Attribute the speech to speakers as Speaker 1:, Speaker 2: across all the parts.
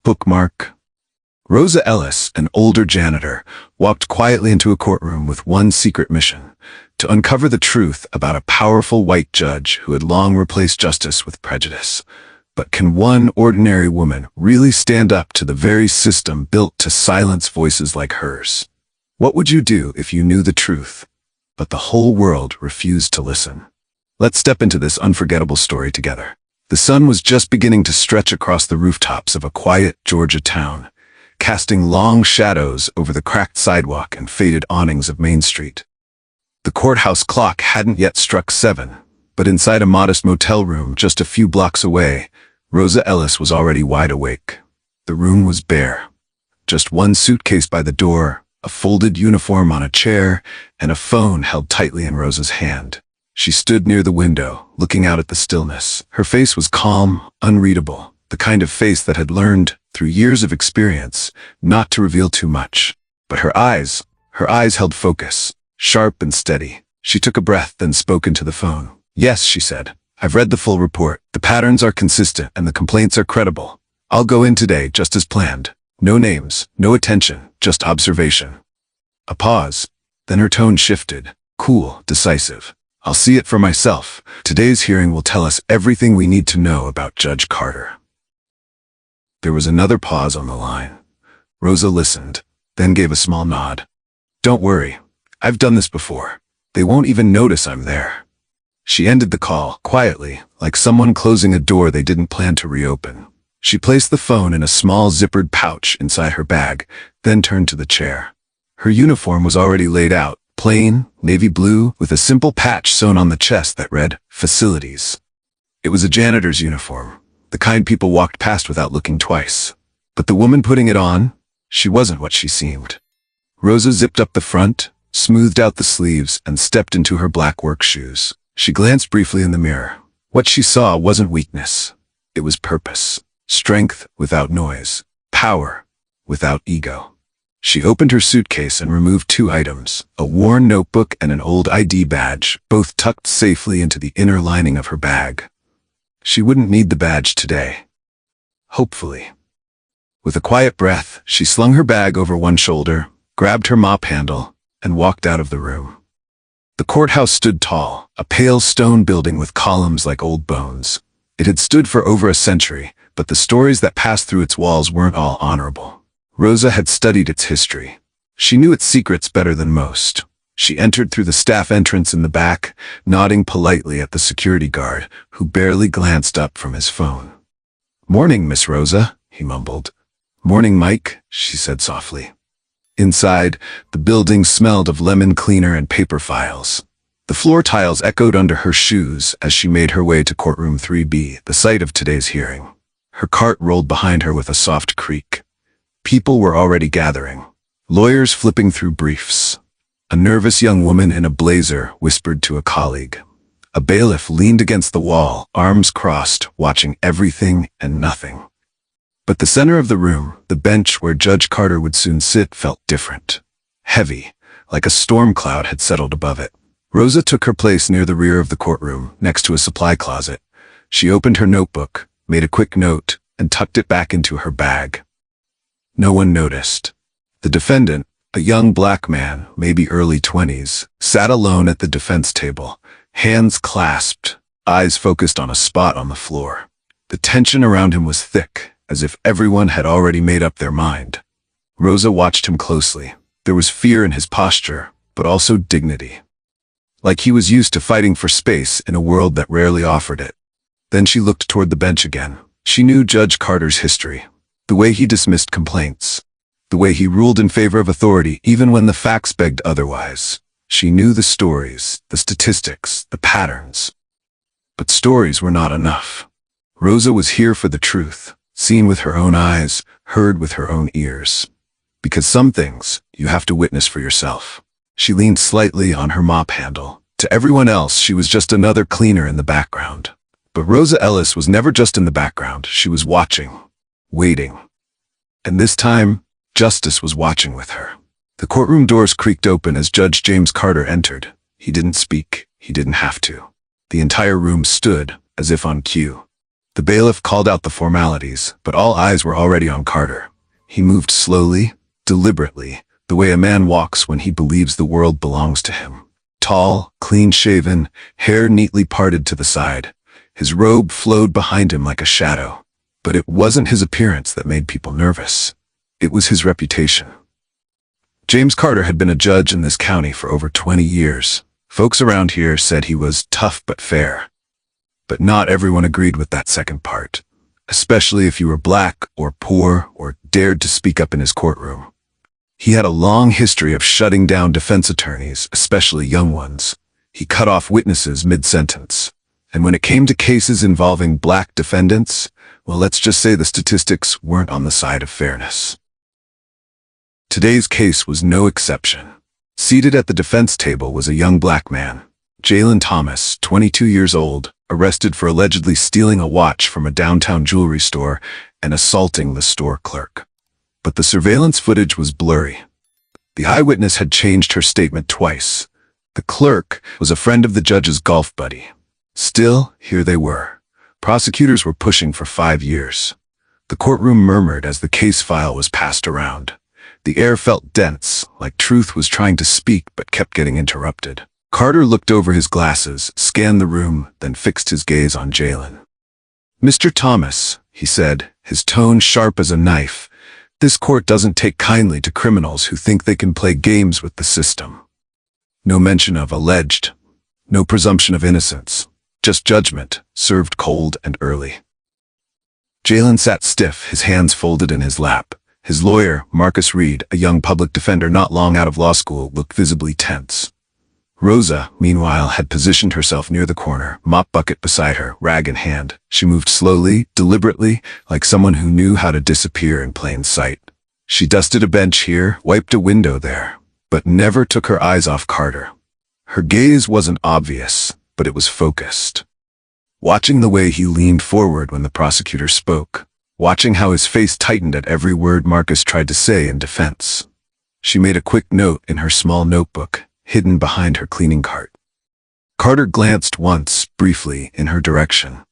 Speaker 1: Bookmark. Rosa Ellis, an older janitor, walked quietly into a courtroom with one secret mission: to uncover the truth about a powerful white judge who had long replaced justice with prejudice. But can one ordinary woman really stand up to the very system built to silence voices like hers? What would you do if you knew the truth, but the whole world refused to listen? Let's step into this unforgettable story together. The sun was just beginning to stretch across the rooftops of a quiet Georgia town, casting long shadows over the cracked sidewalk and faded awnings of Main Street. The courthouse clock hadn't yet struck 7, but inside a modest motel room just a few blocks away, Rosa Ellis was already wide awake. The room was bare. Just one suitcase by the door, a folded uniform on a chair, and a phone held tightly in Rosa's hand. She stood near the window, looking out at the stillness. Her face was calm, unreadable, the kind of face that had learned, through years of experience, not to reveal too much. But her eyes held focus, sharp and steady. She took a breath, then spoke into the phone. "Yes," she said. "I've read the full report. The patterns are consistent and the complaints are credible. I'll go in today just as planned. No names, no attention, just observation." A pause. Then her tone shifted. Cool, decisive. "I'll see it for myself. Today's hearing will tell us everything we need to know about Judge Carter." There was another pause on the line. Rosa listened, then gave a small nod. "Don't worry. I've done this before. They won't even notice I'm there." She ended the call, quietly, like someone closing a door they didn't plan to reopen. She placed the phone in a small zippered pouch inside her bag, then turned to the chair. Her uniform was already laid out, plain, navy blue, with a simple patch sewn on the chest that read, "Facilities." It was a janitor's uniform, the kind people walked past without looking twice. But the woman putting it on, she wasn't what she seemed. Rosa zipped up the front, smoothed out the sleeves, and stepped into her black work shoes. She glanced briefly in the mirror. What she saw wasn't weakness. It was purpose. Strength without noise. Power without ego. She opened her suitcase and removed 2 items, a worn notebook and an old ID badge, both tucked safely into the inner lining of her bag. She wouldn't need the badge today. Hopefully. With a quiet breath, she slung her bag over one shoulder, grabbed her mop handle, and walked out of the room. The courthouse stood tall, a pale stone building with columns like old bones. It had stood for over a century, but the stories that passed through its walls weren't all honorable. Rosa had studied its history. She knew its secrets better than most. She entered through the staff entrance in the back, nodding politely at the security guard, who barely glanced up from his phone. "Morning, Miss Rosa," he mumbled. "Morning, Mike," she said softly. Inside, the building smelled of lemon cleaner and paper files. The floor tiles echoed under her shoes as she made her way to courtroom 3B, the site of today's hearing. Her cart rolled behind her with a soft creak. People were already gathering, lawyers flipping through briefs. A nervous young woman in a blazer whispered to a colleague. A bailiff leaned against the wall, arms crossed, watching everything and nothing. But the center of the room, the bench where Judge Carter would soon sit, felt different. Heavy, like a storm cloud had settled above it. Rosa took her place near the rear of the courtroom, next to a supply closet. She opened her notebook, made a quick note, and tucked it back into her bag. No one noticed. The defendant, a young black man, maybe early 20s, sat alone at the defense table, hands clasped, eyes focused on a spot on the floor. The tension around him was thick, as if everyone had already made up their mind. Rosa watched him closely. There was fear in his posture, but also dignity. Like he was used to fighting for space in a world that rarely offered it. Then she looked toward the bench again. She knew Judge Carter's history. The way he dismissed complaints. The way he ruled in favor of authority even when the facts begged otherwise. She knew the stories, the statistics, the patterns. But stories were not enough. Rosa was here for the truth, seen with her own eyes, heard with her own ears. Because some things you have to witness for yourself. She leaned slightly on her mop handle. To everyone else, she was just another cleaner in the background. But Rosa Ellis was never just in the background. She was watching, waiting. And this time, justice was watching with her. The courtroom doors creaked open as Judge James Carter entered. He didn't speak. He didn't have to. The entire room stood, as if on cue. The bailiff called out the formalities, but all eyes were already on Carter. He moved slowly, deliberately, the way a man walks when he believes the world belongs to him. Tall, clean-shaven, hair neatly parted to the side. His robe flowed behind him like a shadow. But it wasn't his appearance that made people nervous. It was his reputation. James Carter had been a judge in this county for over 20 years. Folks around here said he was tough but fair. But not everyone agreed with that second part, especially if you were black or poor or dared to speak up in his courtroom. He had a long history of shutting down defense attorneys, especially young ones. He cut off witnesses mid-sentence. And when it came to cases involving black defendants, well, let's just say the statistics weren't on the side of fairness. Today's case was no exception. Seated at the defense table was a young black man, Jalen Thomas, 22 years old, arrested for allegedly stealing a watch from a downtown jewelry store and assaulting the store clerk. But the surveillance footage was blurry. The eyewitness had changed her statement twice. The clerk was a friend of the judge's golf buddy. Still, here they were. Prosecutors were pushing for 5 years. The courtroom murmured as the case file was passed around. The air felt dense, like truth was trying to speak but kept getting interrupted. Carter looked over his glasses, scanned the room, then fixed his gaze on Jalen. "Mr. Thomas," he said, his tone sharp as a knife, "this court doesn't take kindly to criminals who think they can play games with the system." No mention of alleged, no presumption of innocence, just judgment, served cold and early. Jalen sat stiff, his hands folded in his lap. His lawyer, Marcus Reed, a young public defender not long out of law school, looked visibly tense. Rosa, meanwhile, had positioned herself near the corner, mop bucket beside her, rag in hand. She moved slowly, deliberately, like someone who knew how to disappear in plain sight. She dusted a bench here, wiped a window there, but never took her eyes off Carter. Her gaze wasn't obvious, but it was focused. Watching the way he leaned forward when the prosecutor spoke, watching how his face tightened at every word Marcus tried to say in defense. She made a quick note in her small notebook, hidden behind her cleaning cart. Carter glanced once, briefly, in her direction.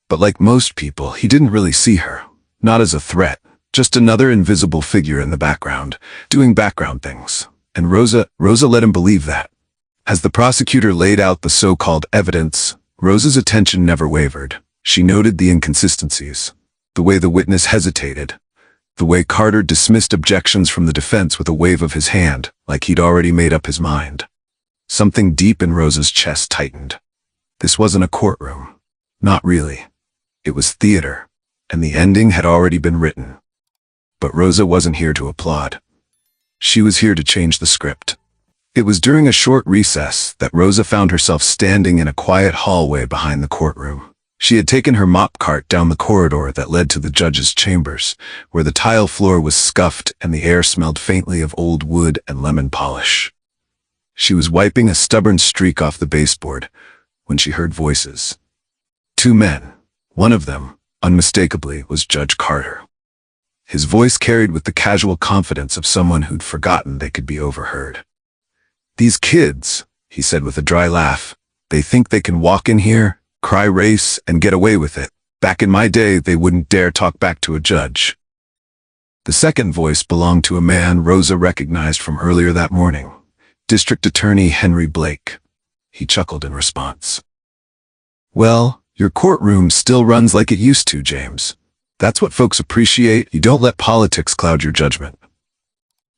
Speaker 1: But like most people, he didn't really see her. Not as a threat, just another invisible figure in the background, doing background things. And Rosa let him believe that. As the prosecutor laid out the so-called evidence, Rosa's attention never wavered. She noted the inconsistencies. The way the witness hesitated. The way Carter dismissed objections from the defense with a wave of his hand, like he'd already made up his mind. Something deep in Rosa's chest tightened. This wasn't a courtroom. Not really. It was theater, and the ending had already been written. But Rosa wasn't here to applaud. She was here to change the script. It was during a short recess that Rosa found herself standing in a quiet hallway behind the courtroom. She had taken her mop cart down the corridor that led to the judge's chambers, where the tile floor was scuffed and the air smelled faintly of old wood and lemon polish. She was wiping a stubborn streak off the baseboard when she heard voices. 2 men. One of them, unmistakably, was Judge Carter. His voice carried with the casual confidence of someone who'd forgotten they could be overheard. "These kids," he said with a dry laugh, "they think they can walk in here, cry race, and get away with it. Back in my day, they wouldn't dare talk back to a judge." The second voice belonged to a man Rosa recognized from earlier that morning, District Attorney Henry Blake. He chuckled in response. "Well, your courtroom still runs like it used to, James. That's what folks appreciate. You don't let politics cloud your judgment."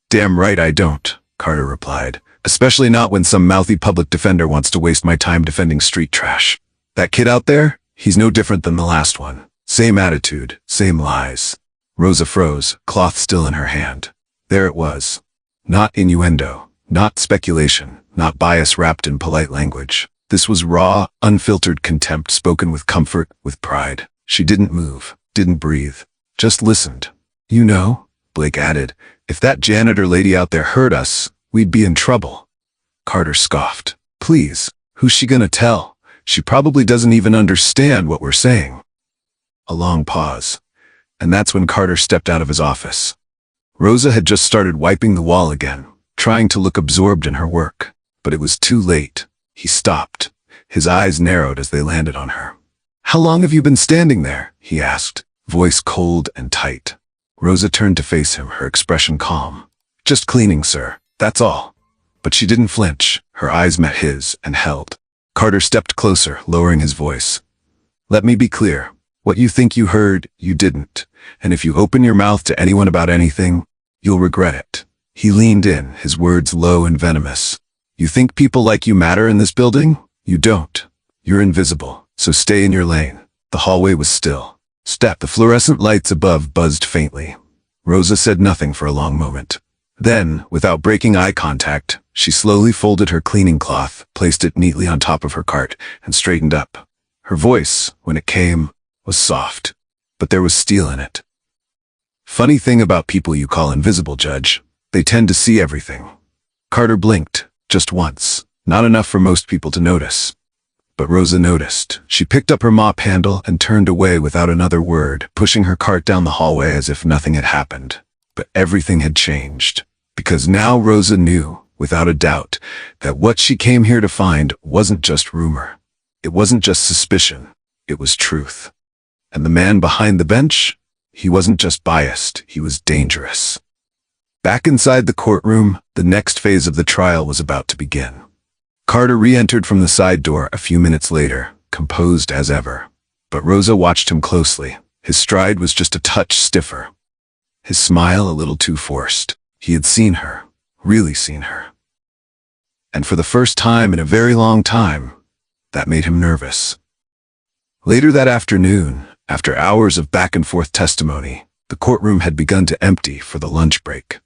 Speaker 1: "Damn right I don't," Carter replied, "especially not when some mouthy public defender wants to waste my time defending street trash. That kid out there, he's no different than the last one. Same attitude, same lies." Rosa froze, cloth still in her hand. There it was. Not innuendo, not speculation, not bias wrapped in polite language. This was raw, unfiltered contempt spoken with comfort, with pride. She didn't move, didn't breathe, just listened. "You know," Blake added, "if that janitor lady out there heard us, we'd be in trouble." Carter scoffed. "Please, who's she gonna tell? She probably doesn't even understand what we're saying." A long pause. And that's when Carter stepped out of his office. Rosa had just started wiping the wall again, trying to look absorbed in her work. But it was too late. He stopped. His eyes narrowed as they landed on her. "How long have you been standing there?" he asked, voice cold and tight. Rosa turned to face him, her expression calm. "Just cleaning, sir. That's all." But she didn't flinch. Her eyes met his and held. Carter stepped closer, lowering his voice. "Let me be clear. What you think you heard, you didn't. And if you open your mouth to anyone about anything, you'll regret it." He leaned in, his words low and venomous. "You think people like you matter in this building? You don't. You're invisible, so stay in your lane." The hallway was still. The fluorescent lights above buzzed faintly. Rosa said nothing for a long moment. Then, without breaking eye contact, she slowly folded her cleaning cloth, placed it neatly on top of her cart, and straightened up. Her voice, when it came, was soft, but there was steel in it. "Funny thing about people you call invisible, Judge. They tend to see everything." Carter blinked, just once, not enough for most people to notice. But Rosa noticed. She picked up her mop handle and turned away without another word, pushing her cart down the hallway as if nothing had happened. But everything had changed. Because now Rosa knew, without a doubt, that what she came here to find wasn't just rumor. It wasn't just suspicion. It was truth. And the man behind the bench? He wasn't just biased, he was dangerous. Back inside the courtroom, the next phase of the trial was about to begin. Carter re-entered from the side door a few minutes later, composed as ever. But Rosa watched him closely. His stride was just a touch stiffer. His smile a little too forced. He had seen her, really seen her. And for the first time in a very long time, that made him nervous. Later that afternoon, after hours of back-and-forth testimony, the courtroom had begun to empty for the lunch break.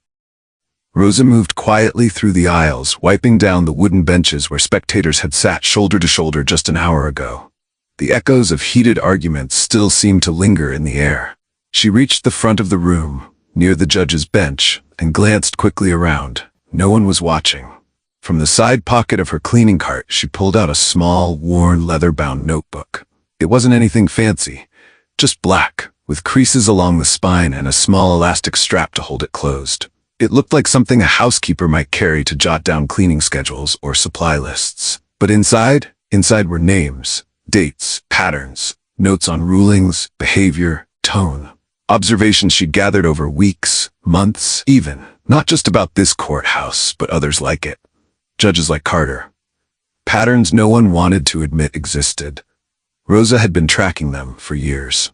Speaker 1: Rosa moved quietly through the aisles, wiping down the wooden benches where spectators had sat shoulder to shoulder just an hour ago. The echoes of heated arguments still seemed to linger in the air. She reached the front of the room, near the judge's bench, and glanced quickly around. No one was watching. From the side pocket of her cleaning cart, she pulled out a small, worn, leather-bound notebook. It wasn't anything fancy, just black, with creases along the spine and a small elastic strap to hold it closed. It looked like something a housekeeper might carry to jot down cleaning schedules or supply lists. But inside were names, dates, patterns, notes on rulings, behavior, tone. Observations she'd gathered over weeks, months, even. Not just about this courthouse, but others like it. Judges like Carter. Patterns no one wanted to admit existed. Rosa had been tracking them for years.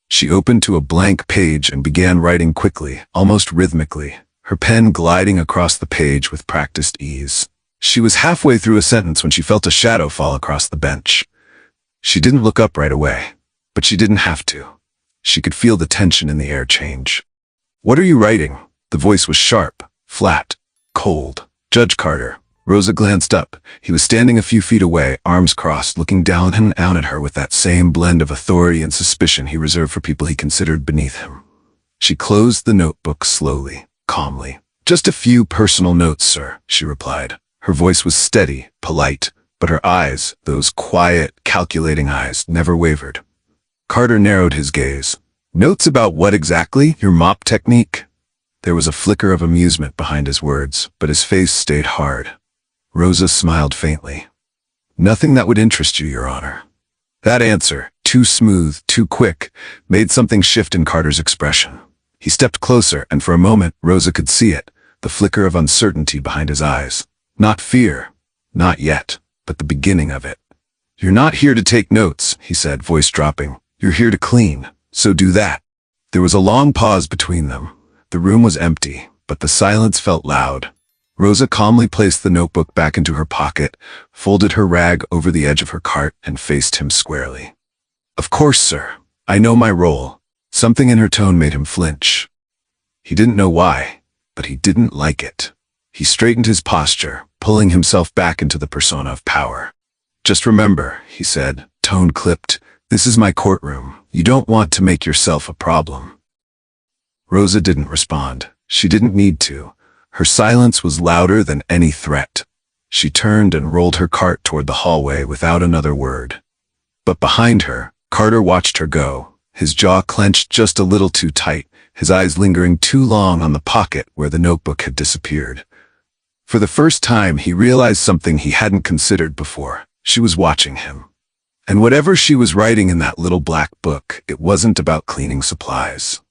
Speaker 1: She opened to a blank page and began writing quickly, almost rhythmically, her pen gliding across the page with practiced ease. She was halfway through a sentence when she felt a shadow fall across the bench. She didn't look up right away, but she didn't have to. She could feel the tension in the air change. "What are you writing?" The voice was sharp, flat, cold. "Judge Carter." Rosa glanced up. He was standing a few feet away, arms crossed, looking down and down at her with that same blend of authority and suspicion he reserved for people he considered beneath him. She closed the notebook slowly, calmly. "Just a few personal notes, sir," she replied. Her voice was steady, polite, but her eyes, those quiet, calculating eyes, never wavered. Carter narrowed his gaze. "Notes about what exactly? Your mop technique?" There was a flicker of amusement behind his words, but his face stayed hard. Rosa smiled faintly. "Nothing that would interest you, Your Honor." That answer, too smooth, too quick, made something shift in Carter's expression. He stepped closer, and for a moment, Rosa could see it, the flicker of uncertainty behind his eyes. Not fear, not yet, but the beginning of it. "You're not here to take notes," he said, voice dropping. "You're here to clean, so do that." There was a long pause between them. The room was empty, but the silence felt loud. Rosa calmly placed the notebook back into her pocket, folded her rag over the edge of her cart, and faced him squarely. "Of course, sir. I know my role." Something in her tone made him flinch. He didn't know why, but he didn't like it. He straightened his posture, pulling himself back into the persona of power. "Just remember," he said, tone clipped, "this is my courtroom. You don't want to make yourself a problem." Rosa didn't respond. She didn't need to. Her silence was louder than any threat. She turned and rolled her cart toward the hallway without another word. But behind her, Carter watched her go, his jaw clenched just a little too tight, his eyes lingering too long on the pocket where the notebook had disappeared. For the first time, he realized something he hadn't considered before. She was watching him. And whatever she was writing in that little black book, it wasn't about cleaning supplies.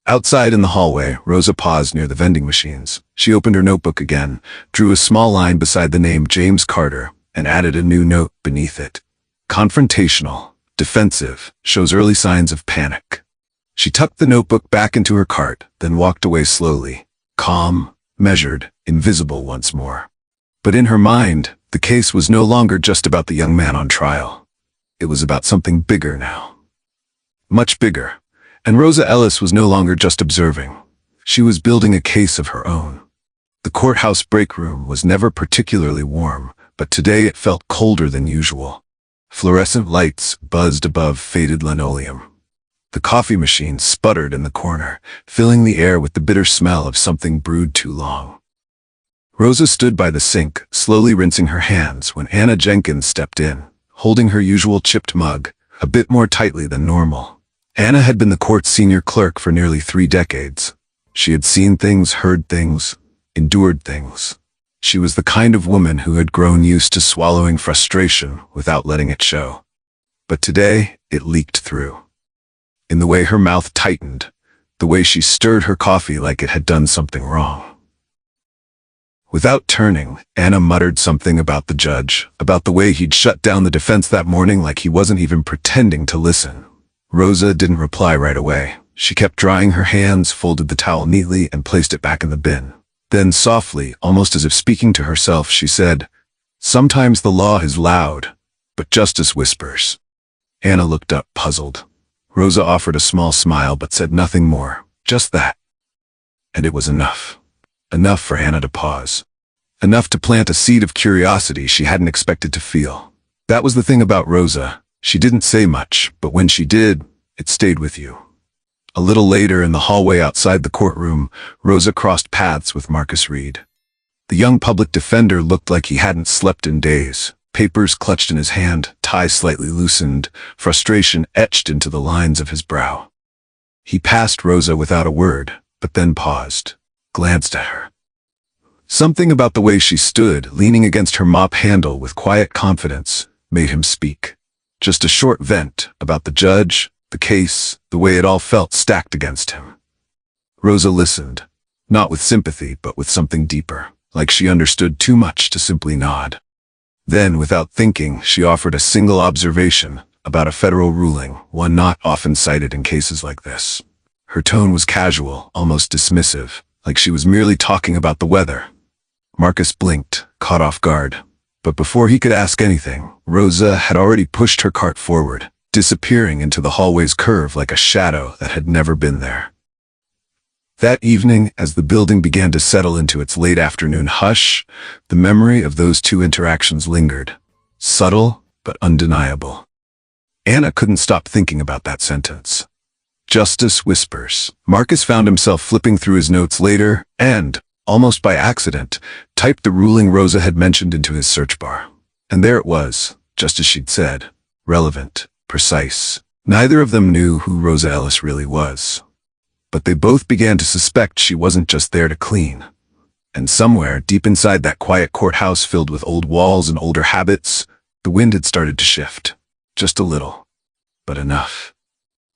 Speaker 1: Outside in the hallway, Rosa paused near the vending machines. She opened her notebook again, drew a small line beside the name James Carter, and added a new note beneath it. Confrontational, defensive, shows early signs of panic. She tucked the notebook back into her cart, then walked away slowly, calm, measured, invisible once more. But in her mind, the case was no longer just about the young man on trial. It was about something bigger now. Much bigger. And Rosa Ellis was no longer just observing. She was building a case of her own. The courthouse break room was never particularly warm, but today it felt colder than usual. Fluorescent lights buzzed above faded linoleum. The coffee machine sputtered in the corner, filling the air with the bitter smell of something brewed too long. Rosa stood by the sink, slowly rinsing her hands when Anna Jenkins stepped in, holding her usual chipped mug, a bit more tightly than normal. Anna had been the court's senior clerk for nearly 3 decades. She had seen things, heard things, endured things. She was the kind of woman who had grown used to swallowing frustration without letting it show. But today, it leaked through. In the way her mouth tightened, the way she stirred her coffee like it had done something wrong. Without turning, Anna muttered something about the judge, about the way he'd shut down the defense that morning like he wasn't even pretending to listen. Rosa didn't reply right away. She kept drying her hands, folded the towel neatly, and placed it back in the bin. Then softly, almost as if speaking to herself, she said, "Sometimes the law is loud, but justice whispers." Anna looked up, puzzled. Rosa offered a small smile but said nothing more, just that. And it was enough. Enough for Anna to pause. Enough to plant a seed of curiosity she hadn't expected to feel. That was the thing about Rosa. She didn't say much, but when she did, it stayed with you. A little later in the hallway outside the courtroom, Rosa crossed paths with Marcus Reed. The young public defender looked like he hadn't slept in days. Papers clutched in his hand, tie slightly loosened, frustration etched into the lines of his brow. He passed Rosa without a word, but then paused, glanced at her. Something about the way she stood, leaning against her mop handle with quiet confidence, made him speak. Just a short vent about the judge, the case, the way it all felt stacked against him. Rosa listened, not with sympathy but with something deeper, like she understood too much to simply nod. Then, without thinking, she offered a single observation about a federal ruling, one not often cited in cases like this. Her tone was casual, almost dismissive, like she was merely talking about the weather. Marcus blinked, caught off guard. But before he could ask anything, Rosa had already pushed her cart forward, disappearing into the hallway's curve like a shadow that had never been there. That evening, as the building began to settle into its late afternoon hush, the memory of those 2 interactions lingered, subtle but undeniable. Anna couldn't stop thinking about that sentence. Justice whispers. Marcus found himself flipping through his notes later and, almost by accident, typed the ruling Rosa had mentioned into his search bar. And there it was, just as she'd said, relevant, precise. Neither of them knew who Rosa Ellis really was. But they both began to suspect she wasn't just there to clean. And somewhere, deep inside that quiet courthouse filled with old walls and older habits, the wind had started to shift. Just a little. But enough.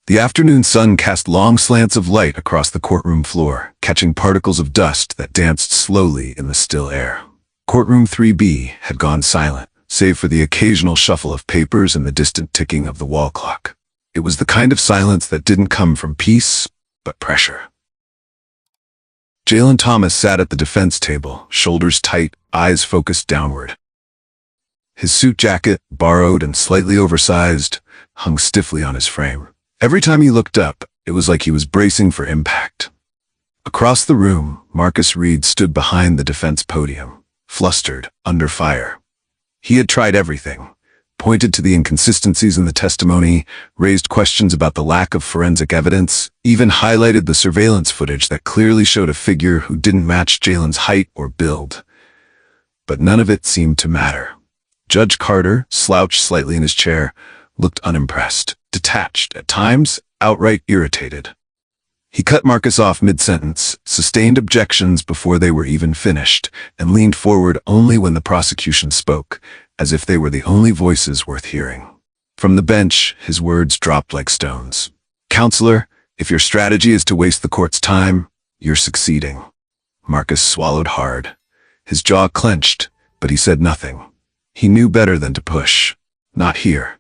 Speaker 1: The afternoon sun cast long slants of light across the courtroom floor, catching particles of dust that danced slowly in the still air. Courtroom 3B had gone silent, save for the occasional shuffle of papers and the distant ticking of the wall clock. It was the kind of silence that didn't come from peace, but pressure. Jalen Thomas sat at the defense table, shoulders tight, eyes focused downward. His suit jacket, borrowed and slightly oversized, hung stiffly on his frame. Every time he looked up, it was like he was bracing for impact. Across the room, Marcus Reed stood behind the defense podium, flustered, under fire. He had tried everything, pointed to the inconsistencies in the testimony, raised questions about the lack of forensic evidence, even highlighted the surveillance footage that clearly showed a figure who didn't match Jalen's height or build. But none of it seemed to matter. Judge Carter, slouched slightly in his chair, looked unimpressed, detached, at times outright irritated. He cut Marcus off mid-sentence, sustained objections before they were even finished, and leaned forward only when the prosecution spoke, as if they were the only voices worth hearing. From the bench, his words dropped like stones. "Counselor, if your strategy is to waste the court's time, you're succeeding." Marcus swallowed hard. His jaw clenched, but he said nothing. He knew better than to push. Not here.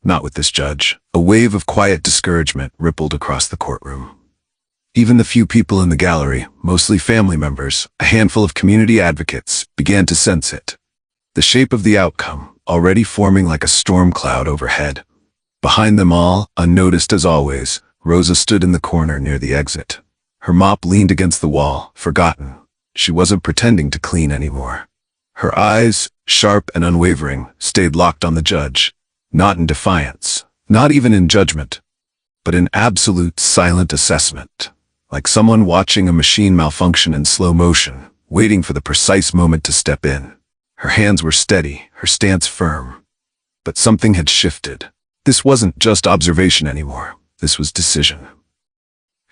Speaker 1: Not with this judge. A wave of quiet discouragement rippled across the courtroom. Even the few people in the gallery, mostly family members, a handful of community advocates, began to sense it. The shape of the outcome, already forming like a storm cloud overhead. Behind them all, unnoticed as always, Rosa stood in the corner near the exit. Her mop leaned against the wall, forgotten. She wasn't pretending to clean anymore. Her eyes, sharp and unwavering, stayed locked on the judge, not in defiance, not even in judgment, but in absolute silent assessment, like someone watching a machine malfunction in slow motion, waiting for the precise moment to step in. Her hands were steady, her stance firm. But something had shifted. This wasn't just observation anymore. This was decision.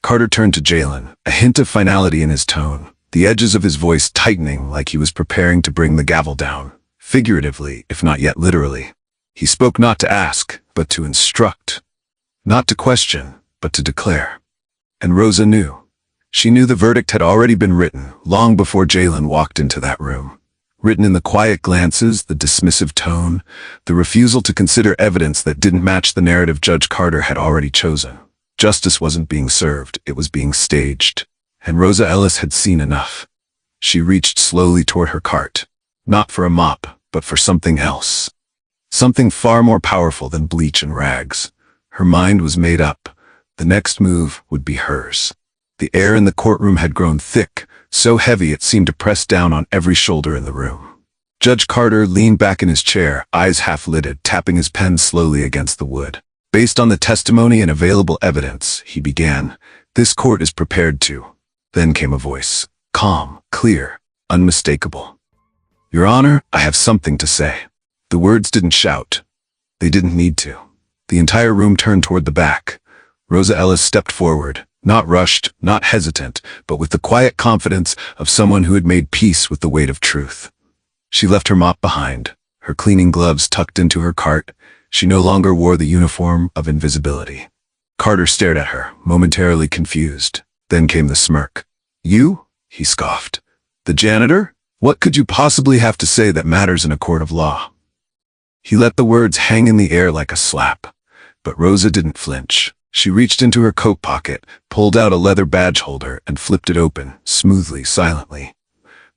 Speaker 1: Carter turned to Jalen, a hint of finality in his tone, the edges of his voice tightening like he was preparing to bring the gavel down, figuratively, if not yet literally. He spoke not to ask, but to instruct. Not to question, but to declare. And Rosa knew. She knew the verdict had already been written, long before Jalen walked into that room. Written in the quiet glances, the dismissive tone, the refusal to consider evidence that didn't match the narrative Judge Carter had already chosen. Justice wasn't being served, it was being staged. And Rosa Ellis had seen enough. She reached slowly toward her cart. Not for a mop, but for something else. Something far more powerful than bleach and rags. Her mind was made up. The next move would be hers. The air in the courtroom had grown thick, so heavy it seemed to press down on every shoulder in the room. Judge Carter leaned back in his chair, eyes half-lidded, tapping his pen slowly against the wood. Based on the testimony and available evidence, he began, "This court is prepared to." Then came a voice, calm, clear, unmistakable. "Your Honor, I have something to say." The words didn't shout. They didn't need to. The entire room turned toward the back. Rosa Ellis stepped forward, not rushed, not hesitant, but with the quiet confidence of someone who had made peace with the weight of truth. She left her mop behind, her cleaning gloves tucked into her cart. She no longer wore the uniform of invisibility. Carter stared at her, momentarily confused. Then came the smirk. "You?" he scoffed. "The janitor? What could you possibly have to say that matters in a court of law?" He let the words hang in the air like a slap. But Rosa didn't flinch. She reached into her coat pocket, pulled out a leather badge holder, and flipped it open, smoothly, silently.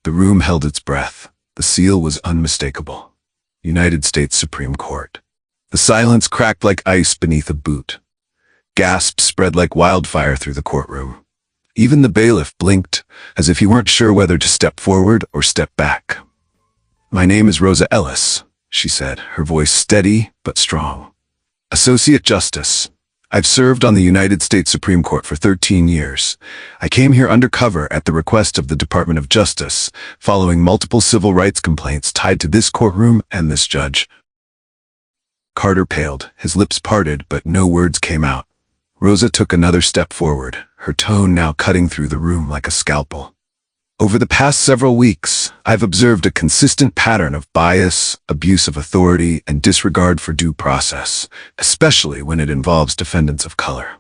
Speaker 1: The room held its breath. The seal was unmistakable. United States Supreme Court. The silence cracked like ice beneath a boot. Gasps spread like wildfire through the courtroom. Even the bailiff blinked, as if he weren't sure whether to step forward or step back. "My name is Rosa Ellis," she said, her voice steady but strong. "Associate Justice. I've served on the United States Supreme Court for 13 years. I came here undercover at the request of the Department of Justice, following multiple civil rights complaints tied to this courtroom and this judge." Carter paled, his lips parted, but no words came out. Rosa took another step forward, her tone now cutting through the room like a scalpel. "Over the past several weeks, I've observed a consistent pattern of bias, abuse of authority, and disregard for due process, especially when it involves defendants of color.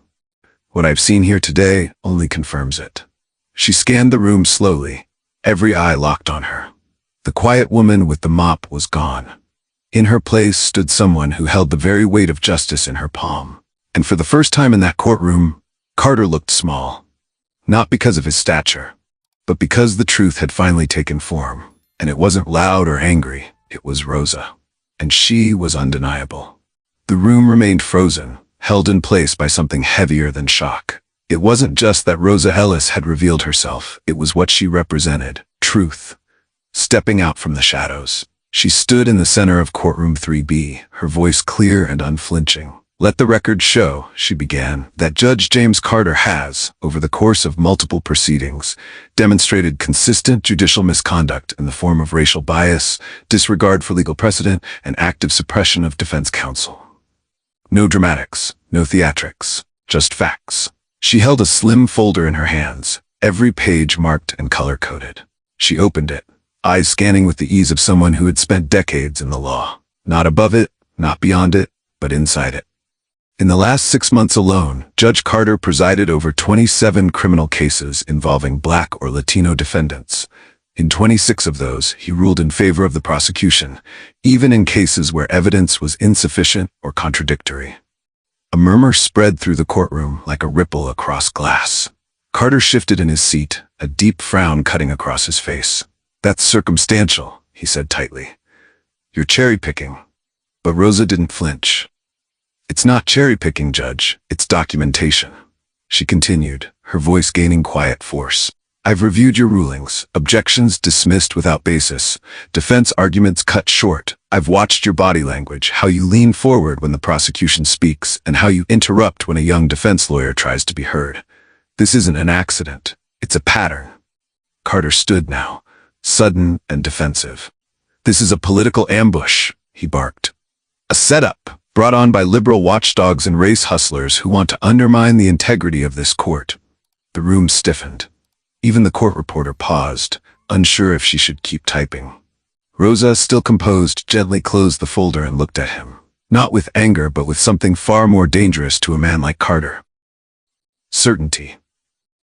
Speaker 1: What I've seen here today only confirms it." She scanned the room slowly, every eye locked on her. The quiet woman with the mop was gone. In her place stood someone who held the very weight of justice in her palm. And for the first time in that courtroom, Carter looked small. Not because of his stature, but because the truth had finally taken form. And it wasn't loud or angry, it was Rosa. And she was undeniable. The room remained frozen, held in place by something heavier than shock. It wasn't just that Rosa Ellis had revealed herself, it was what she represented, truth. Stepping out from the shadows, she stood in the center of courtroom 3B, her voice clear and unflinching. "Let the record show," she began, "that Judge James Carter has, over the course of multiple proceedings, demonstrated consistent judicial misconduct in the form of racial bias, disregard for legal precedent, and active suppression of defense counsel. No dramatics, no theatrics, just facts." She held a slim folder in her hands, every page marked and color-coded. She opened it, eyes scanning with the ease of someone who had spent decades in the law. Not above it, not beyond it, but inside it. In the last 6 months alone, Judge Carter presided over 27 criminal cases involving Black or Latino defendants. In 26 of those, he ruled in favor of the prosecution, even in cases where evidence was insufficient or contradictory. A murmur spread through the courtroom like a ripple across glass. Carter shifted in his seat, a deep frown cutting across his face. "That's circumstantial," he said tightly. "You're cherry-picking." But Rosa didn't flinch. "It's not cherry-picking, Judge, it's documentation," she continued, her voice gaining quiet force. "I've reviewed your rulings, objections dismissed without basis, defense arguments cut short. I've watched your body language, how you lean forward when the prosecution speaks, and how you interrupt when a young defense lawyer tries to be heard. This isn't an accident, it's a pattern." Carter stood now, sudden and defensive. "This is a political ambush," he barked. "A setup, brought on by liberal watchdogs and race hustlers who want to undermine the integrity of this court." The room stiffened. Even the court reporter paused, unsure if she should keep typing. Rosa, still composed, gently closed the folder and looked at him, not with anger but with something far more dangerous to a man like Carter. Certainty.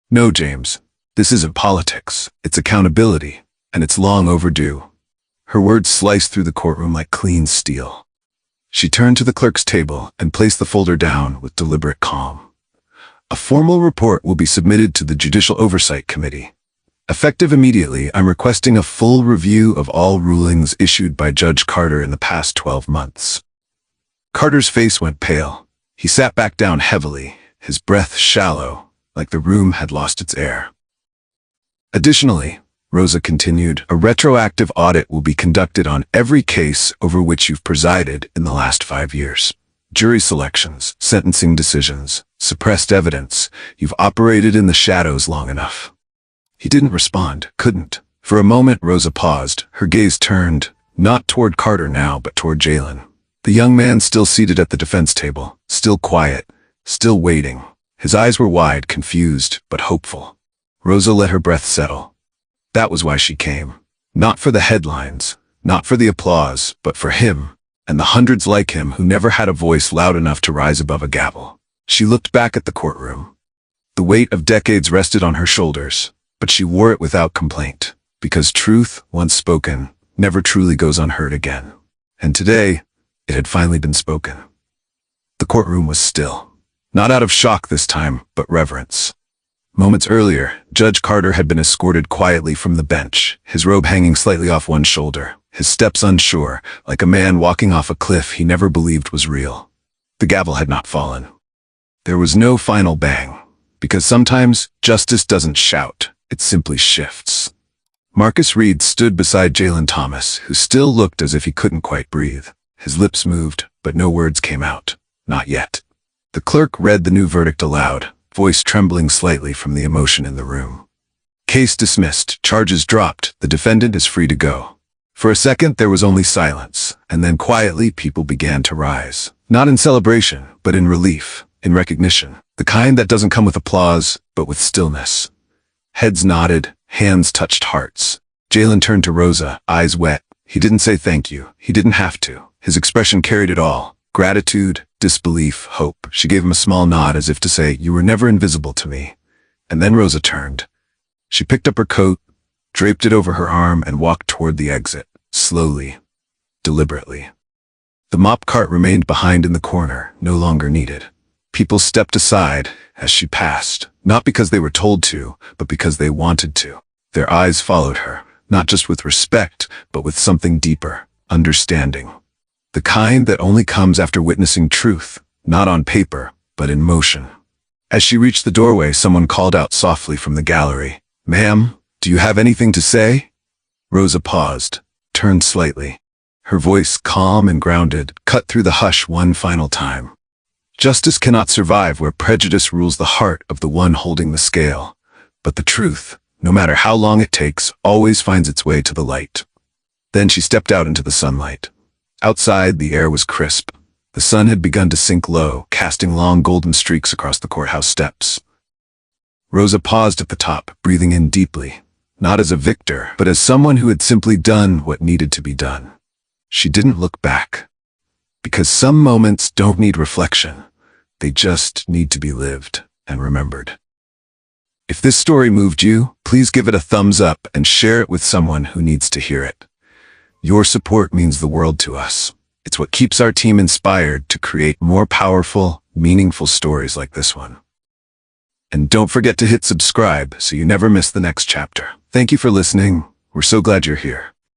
Speaker 1: "No, James, this isn't politics, it's accountability, and it's long overdue." Her words sliced through the courtroom like clean steel. She turned to the clerk's table and placed the folder down with deliberate calm. "A formal report will be submitted to the Judicial Oversight Committee. Effective immediately, I'm requesting a full review of all rulings issued by Judge Carter in the past 12 months. Carter's face went pale. He sat back down heavily, his breath shallow, like the room had lost its air. "Additionally," Rosa continued, "a retroactive audit will be conducted on every case over which you've presided in the last 5 years. Jury selections, sentencing decisions, suppressed evidence. You've operated in the shadows long enough." He didn't respond, couldn't. For a moment Rosa paused, her gaze turned, not toward Carter now, but toward Jalen. The young man still seated at the defense table, still quiet, still waiting. His eyes were wide, confused, but hopeful. Rosa let her breath settle. That was why she came. Not for the headlines, not for the applause, but for him, and the hundreds like him who never had a voice loud enough to rise above a gavel. She looked back at the courtroom. The weight of decades rested on her shoulders, but she wore it without complaint, because truth, once spoken, never truly goes unheard again. And today, it had finally been spoken. The courtroom was still. Not out of shock this time, but reverence. Moments earlier, Judge Carter had been escorted quietly from the bench, his robe hanging slightly off one shoulder, his steps unsure, like a man walking off a cliff he never believed was real. The gavel had not fallen. There was no final bang, because sometimes justice doesn't shout, it simply shifts. Marcus Reed stood beside Jalen Thomas, who still looked as if he couldn't quite breathe. His lips moved, but no words came out. Not yet. The clerk read the new verdict aloud, voice trembling slightly from the emotion in the room. "Case dismissed, charges dropped, the defendant is free to go." For a second there was only silence, and then quietly people began to rise. Not in celebration, but in relief, in recognition. The kind that doesn't come with applause, but with stillness. Heads nodded, hands touched hearts. Jalen turned to Rosa, eyes wet. He didn't say thank you, he didn't have to. His expression carried it all. Gratitude, disbelief, hope. She gave him a small nod as if to say, "You were never invisible to me." And then Rosa turned. She picked up her coat, draped it over her arm, and walked toward the exit, slowly, deliberately. The mop cart remained behind in the corner, no longer needed. People stepped aside as she passed, not because they were told to, but because they wanted to. Their eyes followed her, not just with respect, but with something deeper, understanding. The kind that only comes after witnessing truth, not on paper, but in motion. As she reached the doorway, someone called out softly from the gallery, "Ma'am, do you have anything to say?" Rosa paused, turned slightly. Her voice, calm and grounded, cut through the hush one final time. "Justice cannot survive where prejudice rules the heart of the one holding the scale. But the truth, no matter how long it takes, always finds its way to the light." Then she stepped out into the sunlight. Outside, the air was crisp. The sun had begun to sink low, casting long golden streaks across the courthouse steps. Rosa paused at the top, breathing in deeply. not as a victor, but as someone who had simply done what needed to be done. She didn't look back. Because some moments don't need reflection. They just need to be lived and remembered. If this story moved you, please give it a thumbs up and share it with someone who needs to hear it. Your support means the world to us. It's what keeps our team inspired to create more powerful, meaningful stories like this one. And don't forget to hit subscribe so you never miss the next chapter. Thank you for listening. We're so glad you're here.